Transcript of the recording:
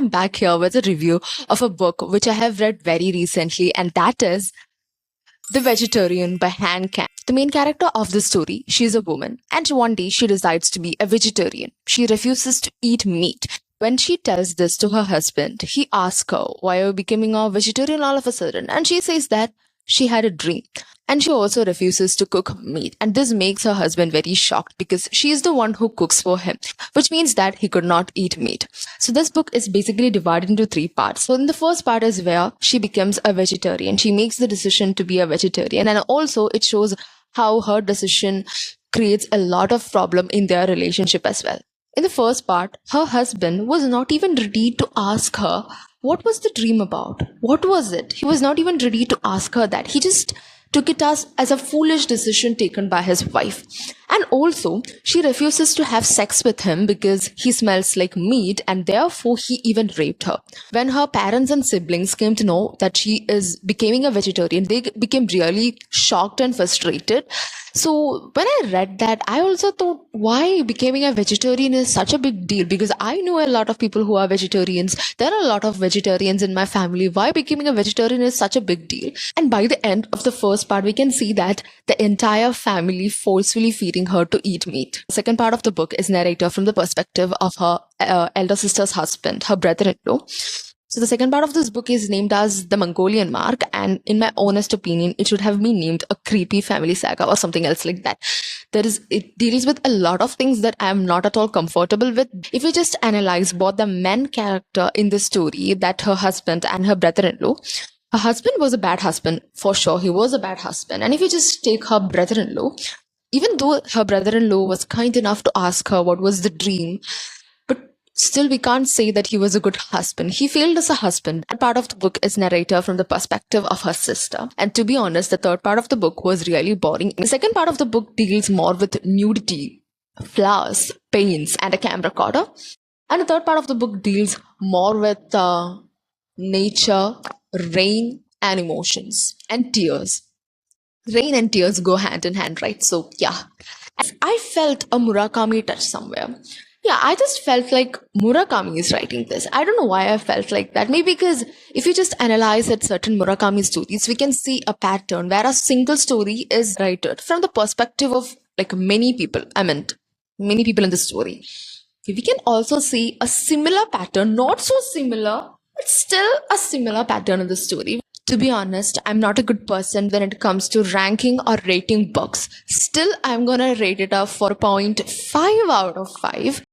I'm back here with a review of a book which I have read very recently, and that is The Vegetarian by Kang. The main character of the story, she is a woman, and one day she decides to be a vegetarian. She refuses to eat meat. When she tells this to her husband, he asks her, "Why are you becoming a vegetarian all of a sudden?" And she says that she had a dream. And she also refuses to cook meat. And this makes her husband very shocked because she is the one who cooks for him, which means that he could not eat meat. So this book is basically divided into three parts. So in the first part is where she becomes a vegetarian. She makes the decision to be a vegetarian. And also it shows how her decision creates a lot of problem in their relationship as well. In the first part, her husband was not even ready to ask her what was the dream about. What was it? He was not even ready to ask her that. He just took it as a foolish decision taken by his wife. And also, she refuses to have sex with him because he smells like meat, and therefore he even raped her. When her parents and siblings came to know that she is becoming a vegetarian, they became really shocked and frustrated. So when I read that, I also thought, why becoming a vegetarian is such a big deal? Because I know a lot of people who are vegetarians. There are a lot of vegetarians in my family. Why becoming a vegetarian is such a big deal? And by the end of the first part, we can see that the entire family forcefully feeding her to eat meat. The second part of the book is narrated from the perspective of her elder sister's husband, her brother-in-law. So the second part of this book is named as The Mongolian Mark, and in my honest opinion, it should have been named A Creepy Family Saga or something else like that. It deals with a lot of things that I am not at all comfortable with. If we just analyze both the main character in the story, that her husband and her brother-in-law, her husband was a bad husband, for sure, he was a bad husband. And if you just take her brother-in-law, even though her brother-in-law was kind enough to ask her what was the dream, still, we can't say that he was a good husband. He failed as a husband. That part of the book is narrated from the perspective of her sister. And to be honest, the third part of the book was really boring. The second part of the book deals more with nudity, flowers, paints, and a camera recorder. And the third part of the book deals more with nature, rain, and emotions, and tears. Rain and tears go hand in hand, right? So, yeah. I felt a Murakami touch somewhere. Yeah, I just felt like Murakami is writing this. I don't know why I felt like that. Maybe because if you just analyze at certain Murakami stories, we can see a pattern where a single story is written from the perspective of like many people. Many people in the story. We can also see a similar pattern, not so similar, but still a similar pattern in the story. To be honest, I'm not a good person when it comes to ranking or rating books. Still, I'm gonna rate it up for 0.5 out of 5.